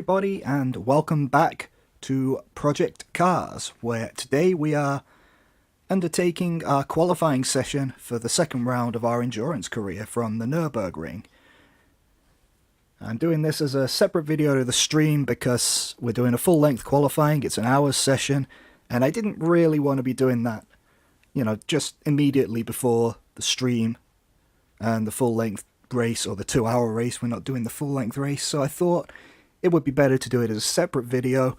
everybody, and welcome back to Project Cars, where today we are undertaking our qualifying session for the second round of our endurance career from the Nürburgring. I'm doing this as a separate video to the stream because we're doing a full-length qualifying. It's an hour's session, and I didn't really want to be doing that, just immediately before the stream and the full-length race, or the 2-hour race. We're not doing the full-length race, so I thought it would be better to do it as a separate video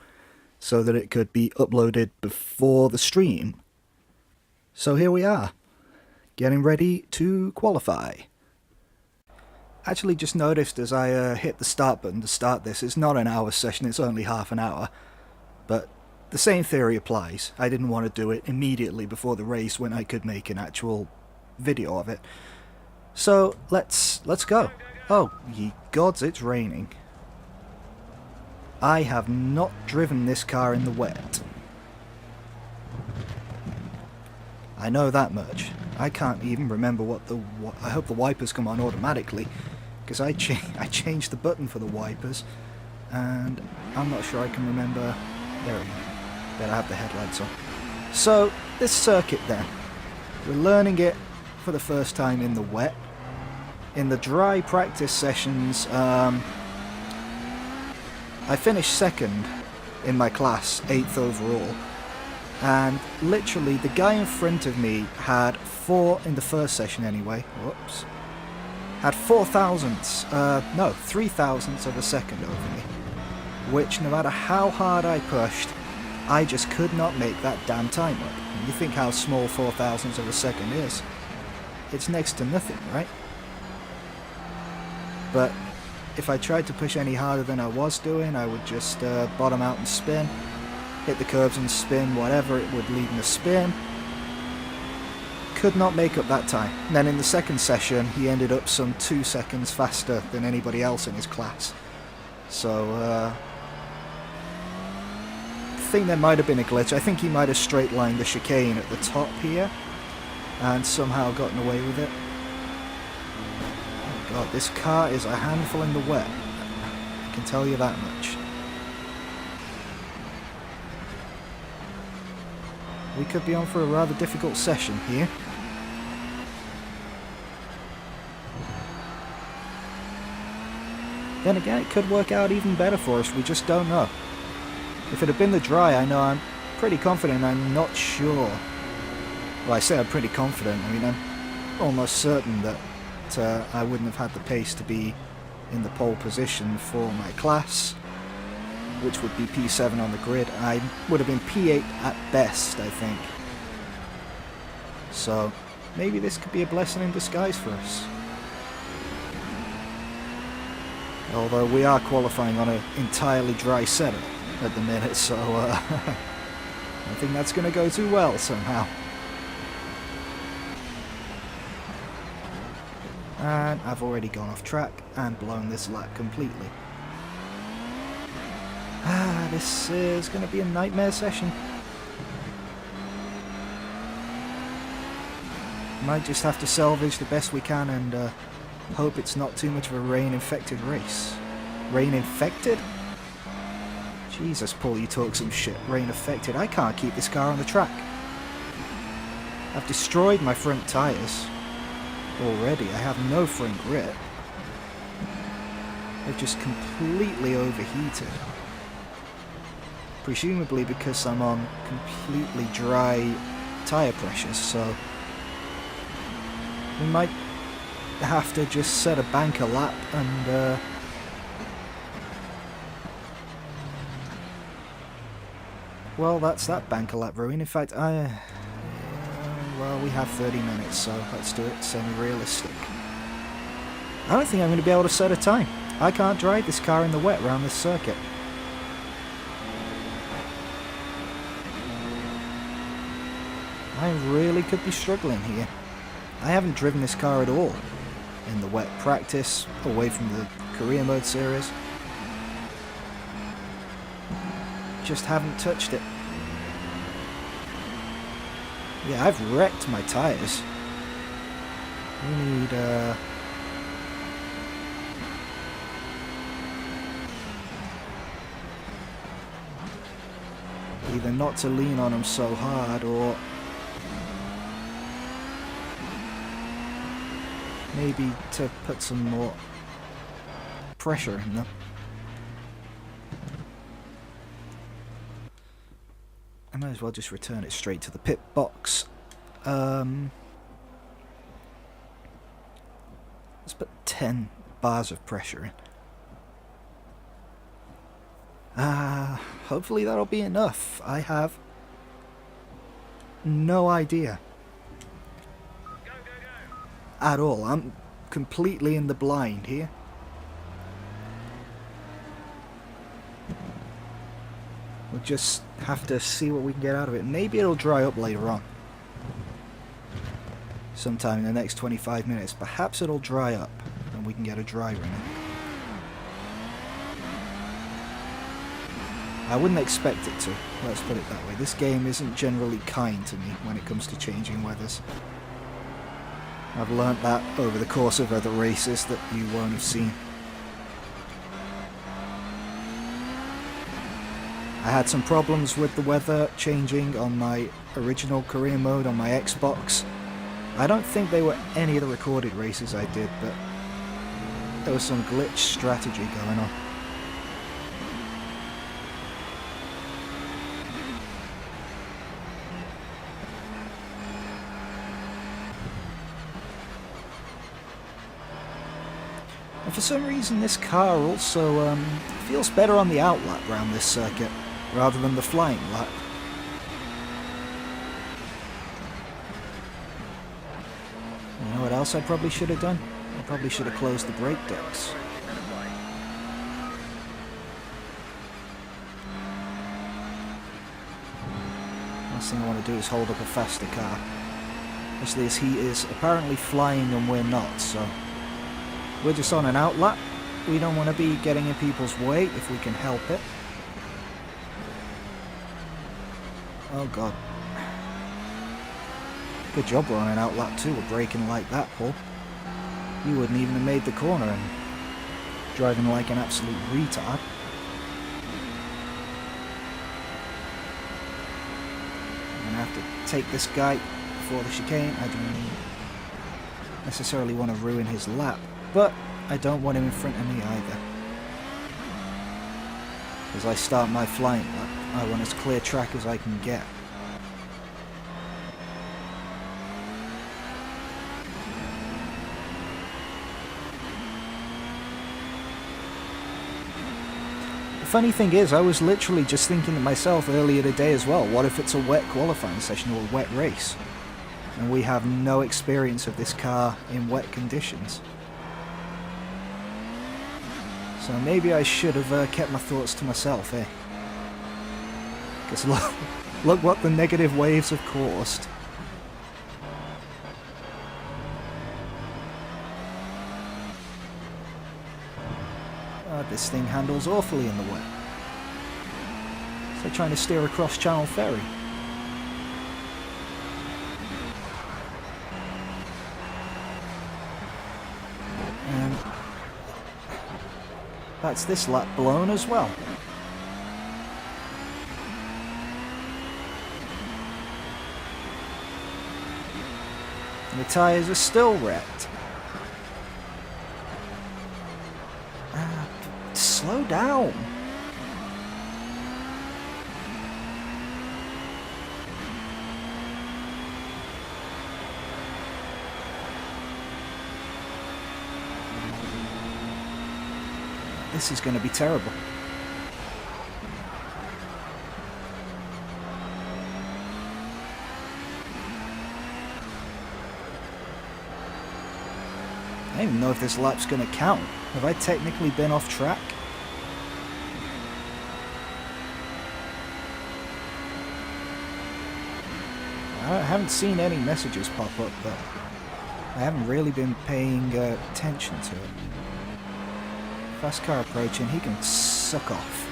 so that it could be uploaded before the stream. So here we are, getting ready to qualify. Actually just noticed as I hit the start button to start this, it's not an hour session, it's only half an hour. But the same theory applies. I didn't want to do it immediately before the race when I could make an actual video of it. So let's go. Oh, ye gods, it's raining. I have not driven this car in the wet. I know that much. I can't even remember I hope the wipers come on automatically, because I changed the button for the wipers, and I'm not sure I can remember. There we go. Better have the headlights on. So, this circuit then. We're learning it for the first time in the wet. In the dry practice sessions, I finished second in my class, 8th overall, and literally the guy in front of me had in the first session anyway, whoops, had 3 thousandths of a second over me, which no matter how hard I pushed, I just could not make that damn time up. And you think how small 4 thousandths of a second is. It's next to nothing, right? But if I tried to push any harder than I was doing, I would just bottom out and spin, hit the curbs and spin, whatever it would lead in a spin. Could not make up that time. And then in the second session, he ended up some 2 seconds faster than anybody else in his class. So, I think there might have been a glitch. I think he might have straight-lined the chicane at the top here, and somehow gotten away with it. God, this car is a handful in the wet, I can tell you that much. We could be on for a rather difficult session here. Then again, it could work out even better for us, we just don't know. If it had been the dry, I know I'm pretty confident, I'm not sure. Well, I say I'm pretty confident, I mean, I'm almost certain that I wouldn't have had the pace to be in the pole position for my class, which would be P7 on the grid. I would have been P8 at best, I think. So maybe this could be a blessing in disguise for us. Although we are qualifying on an entirely dry setup at the minute, so I think that's going to go too well somehow. And I've already gone off track and blown this lap completely. This is going to be a nightmare session. Might just have to salvage the best we can and hope it's not too much of a rain-infected race. Rain-infected? Jesus, Paul, you talk some shit. Rain-affected. I can't keep this car on the track. I've destroyed my front tyres. Already, I have no front grip. They've just completely overheated. Presumably because I'm on completely dry tyre pressures, so we might have to just set a banker lap and well, that's that banker lap ruin. In fact, well, we have 30 minutes, so let's do it semi-realistic. I don't think I'm going to be able to set a time. I can't drive this car in the wet around this circuit. I really could be struggling here. I haven't driven this car at all in the wet practice, away from the career mode series. Just haven't touched it. Yeah, I've wrecked my tyres. We need, Either not to lean on them so hard, or maybe to put some more pressure in them. I might as well just return it straight to the pit box. Let's put 10 bars of pressure in. Hopefully that'll be enough. I have no idea. At all. I'm completely in the blind here. We'll just have to see what we can get out of it. Maybe it'll dry up later on. Sometime in the next 25 minutes. Perhaps it'll dry up and we can get a dry run in. I wouldn't expect it to, let's put it that way. This game isn't generally kind to me when it comes to changing weathers. I've learnt that over the course of other races that you won't have seen. I had some problems with the weather changing on my original career mode on my Xbox. I don't think they were any of the recorded races I did, but there was some glitch strategy going on. And for some reason this car also feels better on the outlap around this circuit, rather than the flying lap. You know what else I probably should have done? I probably should have closed the brake decks. Last thing I want to do is hold up a faster car. Especially as he is apparently flying and we're not, so... We're just on an outlap. We don't want to be getting in people's way if we can help it. Oh god. Good job we're on an outlap too, we're braking like that, Paul. You wouldn't even have made the corner and driving like an absolute retard. I'm gonna have to take this guy before the chicane. I don't necessarily want to ruin his lap, but I don't want him in front of me either. As I start my flying lap, I want as clear track as I can get. The funny thing is, I was literally just thinking to myself earlier today as well, what if it's a wet qualifying session or a wet race? And we have no experience of this car in wet conditions. So maybe I should have kept my thoughts to myself, eh? Because look what the negative waves have caused. This thing handles awfully in the wet. It's like trying to steer across Channel Ferry. That's this lap blown as well. And the tyres are still wrecked. Slow down. This is going to be terrible. I don't even know if this lap's going to count. Have I technically been off track? I haven't seen any messages pop up, but I haven't really been paying attention to it. Fast car approaching, he can suck off.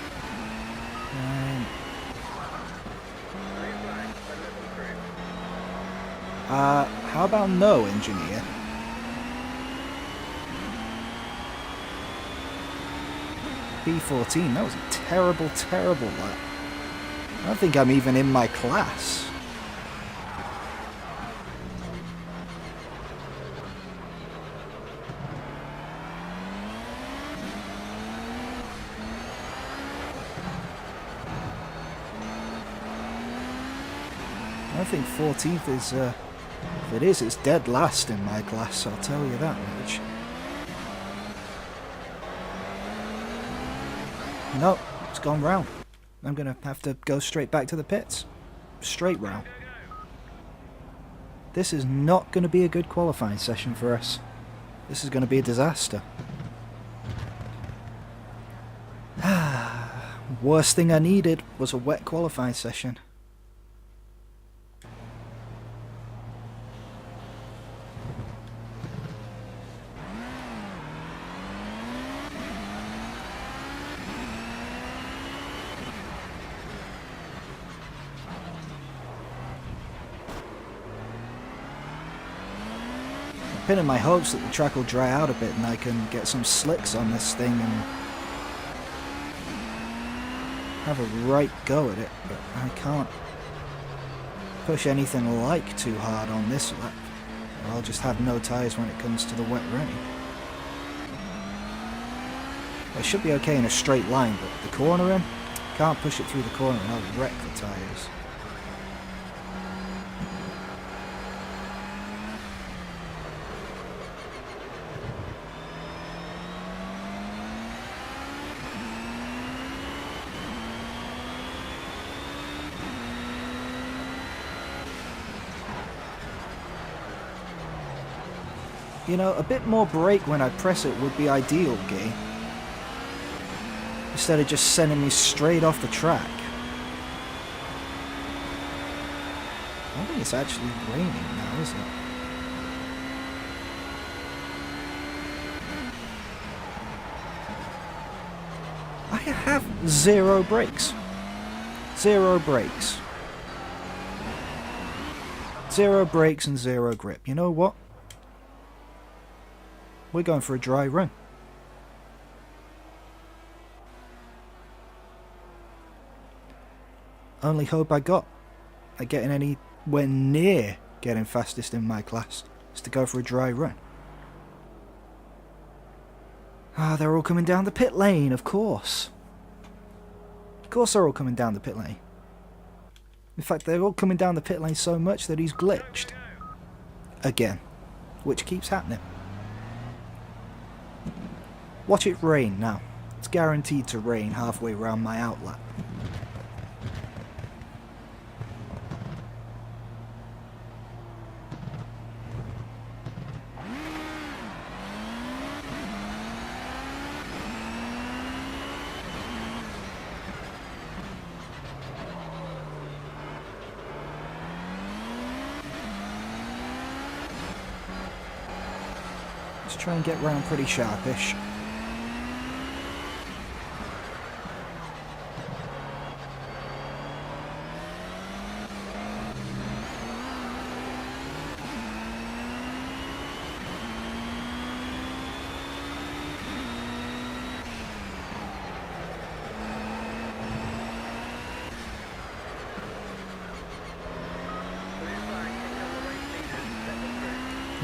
How about no, engineer? P14, that was a terrible, terrible lap. I don't think I'm even in my class. I think 14th is, if it is, it's dead last in my class, I'll tell you that much. Nope, it's gone round. I'm going to have to go straight back to the pits. Straight round. This is not going to be a good qualifying session for us. This is going to be a disaster. Worst thing I needed was a wet qualifying session. Pinning my hopes that the track will dry out a bit and I can get some slicks on this thing and have a right go at it, but I can't push anything like too hard on this lap. I'll just have no tyres when it comes to the wet running. It should be okay in a straight line, but the cornering, can't push it through the corner and I'll wreck the tyres. You know, a bit more brake when I press it would be ideal, game. Instead of just sending me straight off the track. I don't think it's actually raining now, is it? I have zero brakes. Zero brakes. Zero brakes and zero grip. You know what? We're going for a dry run. Only hope I got at getting anywhere near getting fastest in my class is to go for a dry run. Ah, they're all coming down the pit lane, of course. Of course they're all coming down the pit lane. In fact, they're all coming down the pit lane so much that he's glitched. Again. Which keeps happening. Watch it rain now. It's guaranteed to rain halfway around my outlap. Let's try and get round pretty sharpish.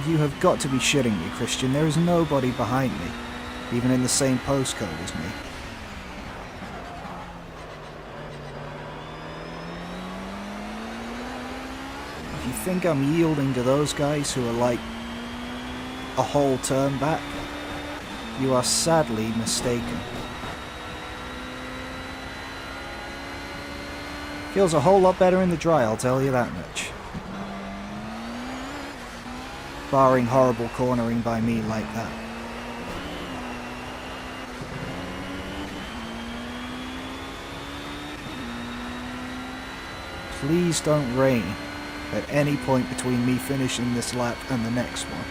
You have got to be shitting me, Christian. There is nobody behind me, even in the same postcode as me. If you think I'm yielding to those guys who are like a whole turn back, you are sadly mistaken. Feels a whole lot better in the dry, I'll tell you that much. Barring horrible cornering by me like that. Please don't rain at any point between me finishing this lap and the next one.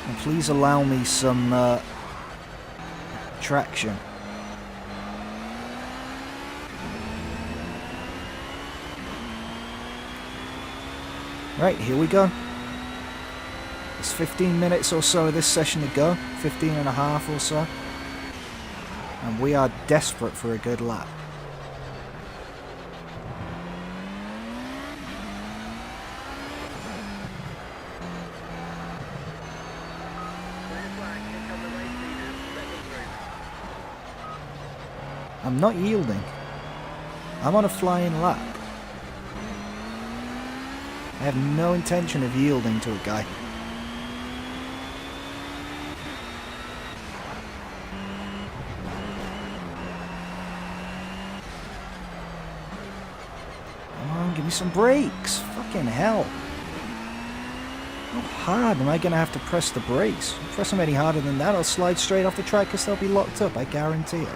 And please allow me some traction. Right, here we go. There's 15 minutes or so of this session to go, 15 and a half or so. And we are desperate for a good lap. I'm not yielding. I'm on a flying lap. I have no intention of yielding to a guy. Come on, give me some brakes. Fucking hell. How hard am I going to have to press the brakes? Press them any harder than that, I'll slide straight off the track because they'll be locked up, I guarantee it.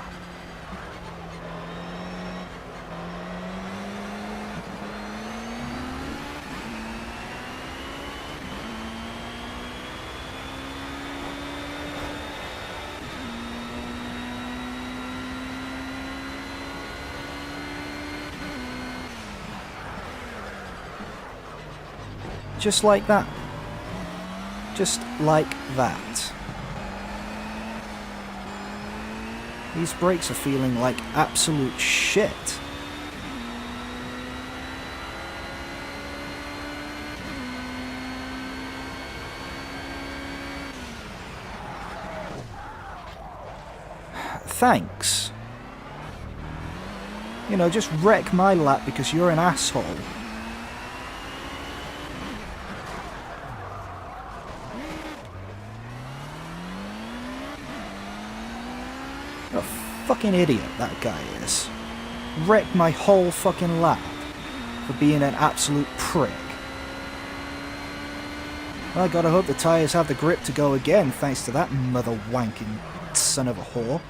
Just like that. Just like that. These brakes are feeling like absolute shit. Thanks. You know, just wreck my lap because you're an asshole. What a fucking idiot that guy is. Wrecked my whole fucking lap for being an absolute prick. Well, I gotta hope the tyres have the grip to go again thanks to that mother wanking son of a whore.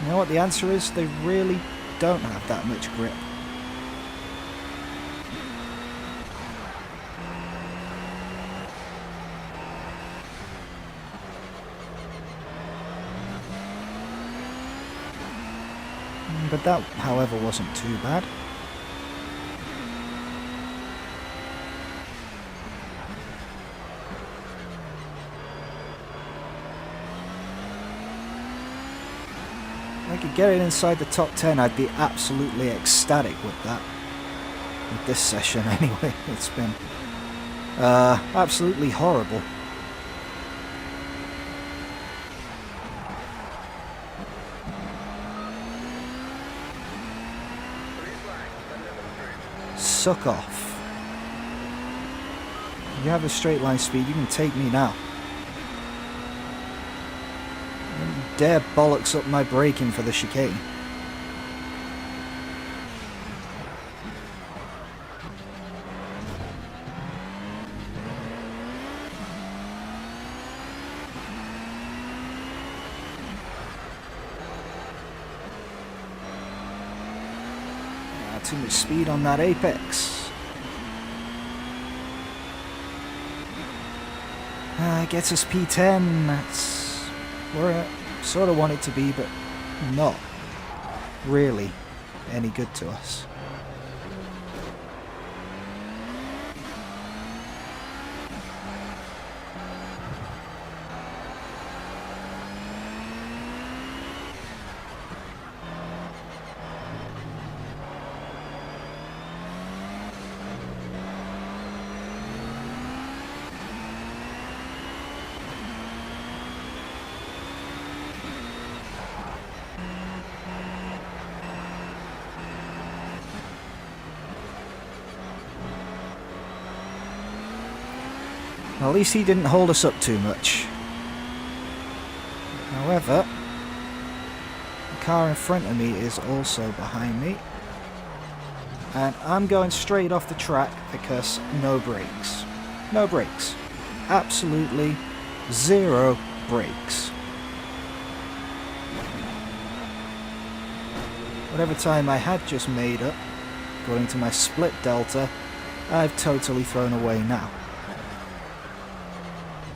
You know what the answer is? They really don't have that much grip. But that, however, wasn't too bad. If I could get it inside the top 10, I'd be absolutely ecstatic with that. With this session, anyway. It's been absolutely horrible. Suck off. You have a straight line speed, you can take me now. Don't dare bollocks up my braking for the chicane. Too much speed on that apex. Gets us P10. That's where I sort of want it to be, but not really any good to us. At least he didn't hold us up too much. However, the car in front of me is also behind me. And I'm going straight off the track because no brakes. No brakes. Absolutely zero brakes. Whatever time I had just made up, according to my split delta, I've totally thrown away now.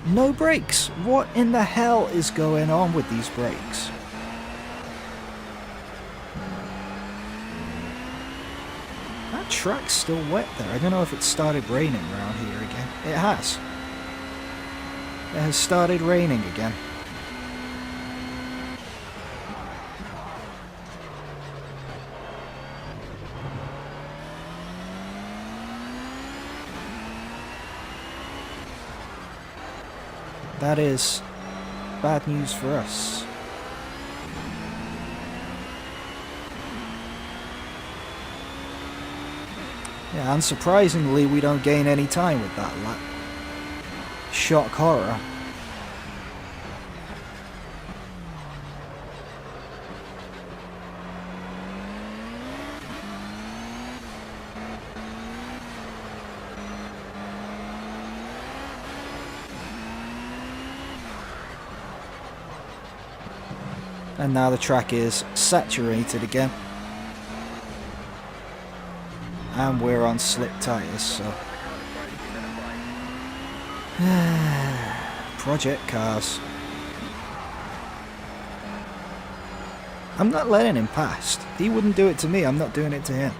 No brakes! What in the hell is going on with these brakes? That track's still wet there. I don't know if it started raining around here again. It has. It has started raining again. That is bad news for us. Yeah, unsurprisingly, we don't gain any time with that lap. Shock horror. And now the track is saturated again. And we're on slick tyres, so... Project cars. I'm not letting him past. He wouldn't do it to me, I'm not doing it to him.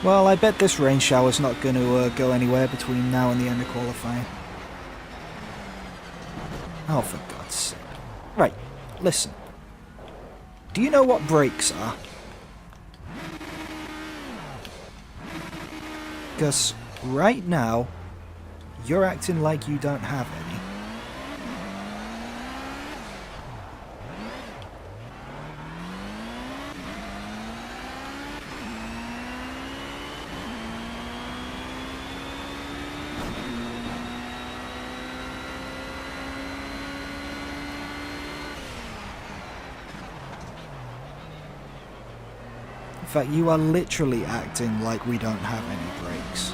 Well, I bet this rain shower's not going to go anywhere between now and the end of qualifying. Oh, for God's sake. Right, listen. Do you know what brakes are? Because right now, you're acting like you don't have any. In fact, you are literally acting like we don't have any brakes.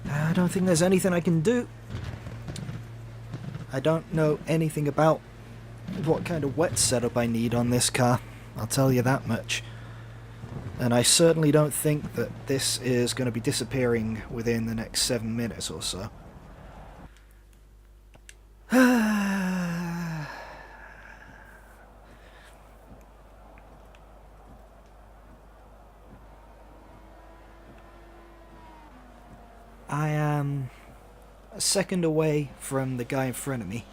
I don't think there's anything I can do. I don't know anything about what kind of wet setup I need on this car. I'll tell you that much. And I certainly don't think that this is going to be disappearing within the next 7 minutes or so. I am a second away from the guy in front of me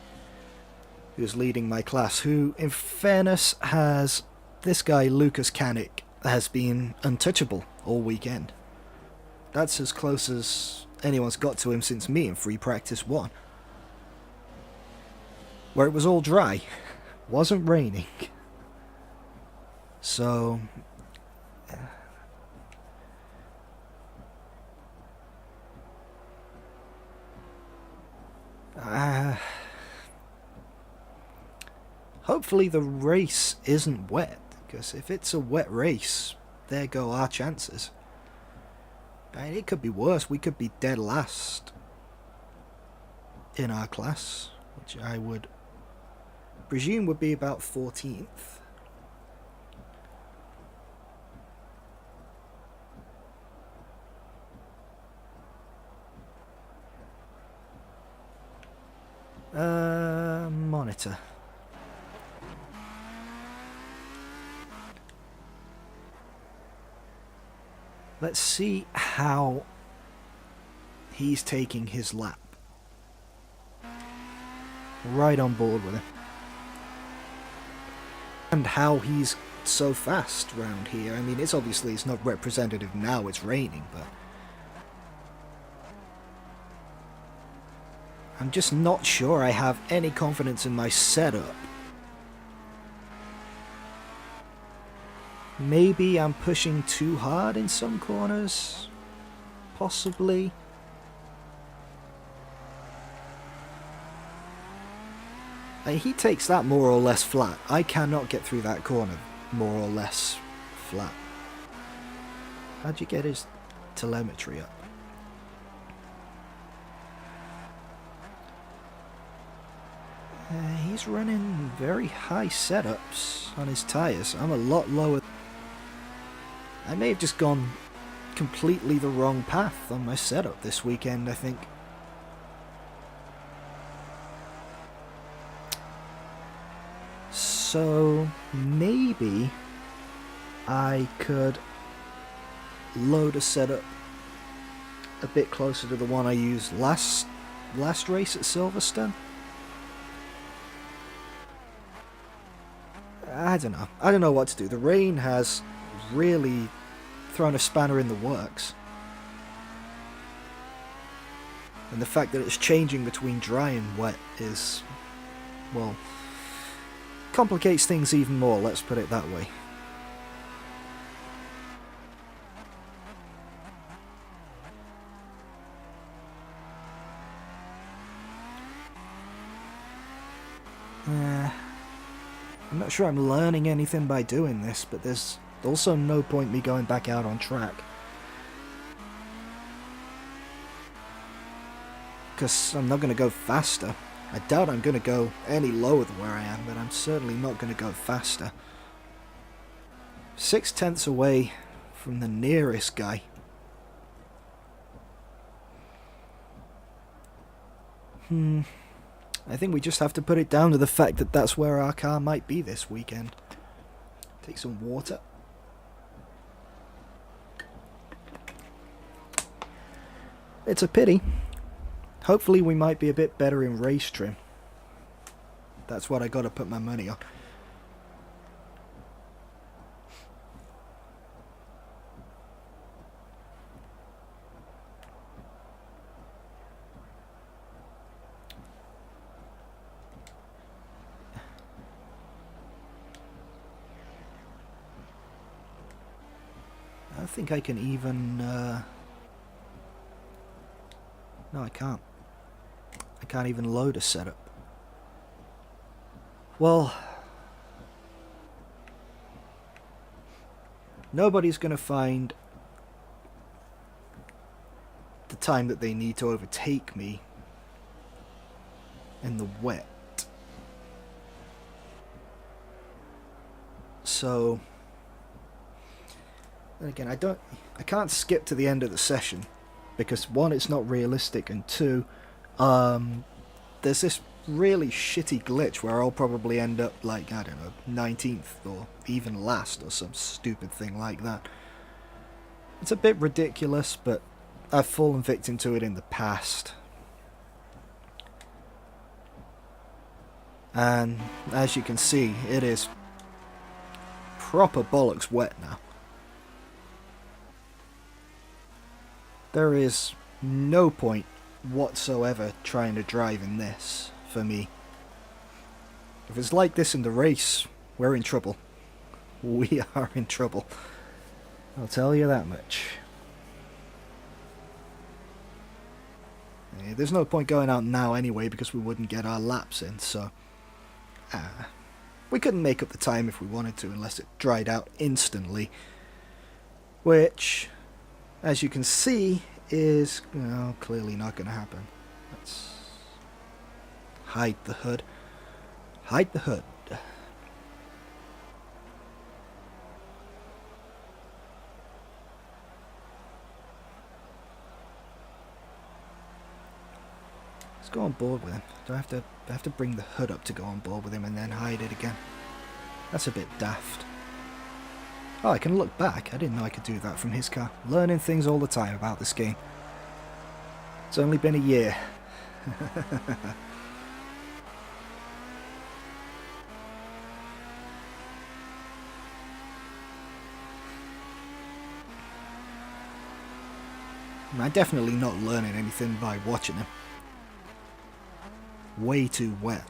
who's leading my class, who, in fairness, has... This guy, Lucas Canick, has been untouchable all weekend. That's as close as anyone's got to him since me in Free Practice 1. Where it was all dry. Wasn't raining. So... hopefully the race isn't wet. Because if it's a wet race, there go our chances. And it could be worse. We could be dead last in our class, which I would presume would be about 14th. Monitor. Let's see how he's taking his lap. Right on board with it. And how he's so fast round here. I mean, it's not representative now, it's raining, but... I'm just not sure I have any confidence in my setup Maybe I'm pushing too hard in some corners. Possibly. He takes that more or less flat. I cannot get through that corner more or less flat. How'd you get his telemetry up? He's running very high setups on his tyres. I'm a lot lower. I may have just gone completely the wrong path on my setup this weekend, I think. So maybe I could load a setup a bit closer to the one I used last race at Silverstone. I don't know. I don't know what to do. The rain has really thrown a spanner in the works. And the fact that it's changing between dry and wet is, well, complicates things even more, let's put it that way. I'm not sure I'm learning anything by doing this, but there's also no point me going back out on track. Because I'm not going to go faster. I doubt I'm going to go any lower than where I am, but I'm certainly not going to go faster. 6/10 away from the nearest guy. I think we just have to put it down to the fact that that's where our car might be this weekend. Take some water. It's a pity. Hopefully we might be a bit better in race trim. That's what I gotta put my money on. I think I can even... No, I can't. I can't even load a setup. Well, nobody's going to find the time that they need to overtake me in the wet. So, and again, I can't skip to the end of the session because one, it's not realistic, and two, there's this really shitty glitch where I'll probably end up like, I don't know, 19th or even last or some stupid thing like that. It's a bit ridiculous, but I've fallen victim to it in the past. And as you can see, it is proper bollocks wet now. There is no point whatsoever trying to drive in this for me. If it's like this in the race, we're in trouble. We are in trouble. I'll tell you that much. There's no point going out now anyway because we wouldn't get our laps in, so... we couldn't make up the time if we wanted to unless it dried out instantly. Which, as you can see, is clearly not going to happen. Let's hide the hood. Hide the hood. Let's go on board with him. Do I have to bring the hood up to go on board with him and then hide it again? That's a bit daft. Oh, I can look back. I didn't know I could do that from his car. Learning things all the time about this game. It's only been a year. I'm definitely not learning anything by watching him. Way too wet.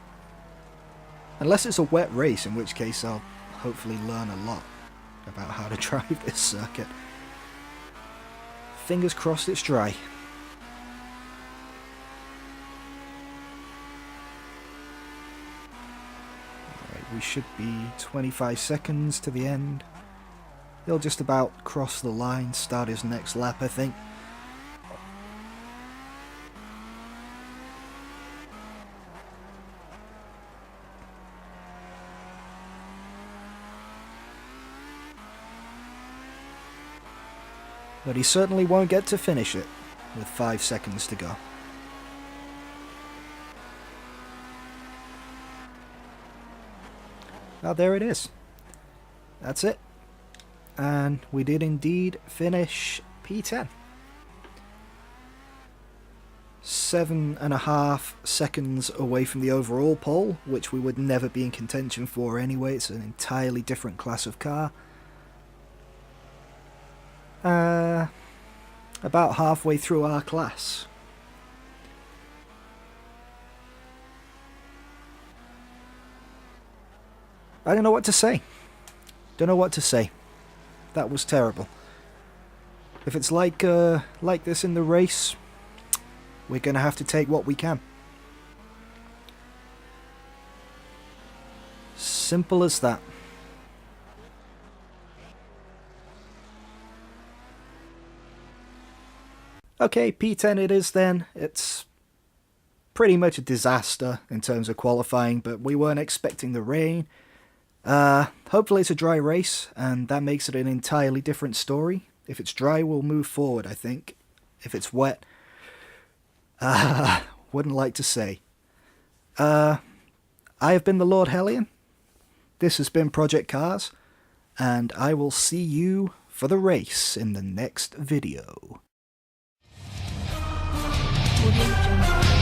Unless it's a wet race, in which case I'll hopefully learn a lot. about how to drive this circuit. Fingers crossed it's dry. Alright, we should be 25 seconds to the end. He'll just about cross the line, start his next lap, I think. But he certainly won't get to finish it, with 5 seconds to go. Oh, there it is. That's it. And we did indeed finish P10. 7.5 seconds away from the overall pole, which we would never be in contention for anyway. It's an entirely different class of car. About halfway through our class. I don't know what to say. Don't know what to say. That was terrible. If it's like this in the race, we're gonna have to take what we can. Simple as that. Okay, P10 it is then. It's pretty much a disaster in terms of qualifying, but we weren't expecting the rain. Hopefully it's a dry race, and that makes it an entirely different story. If it's dry, we'll move forward, I think. If it's wet, wouldn't like to say. I have been the Lord Hellion. This has been Project Cars, and I will see you for the race in the next video. Audio Jungle.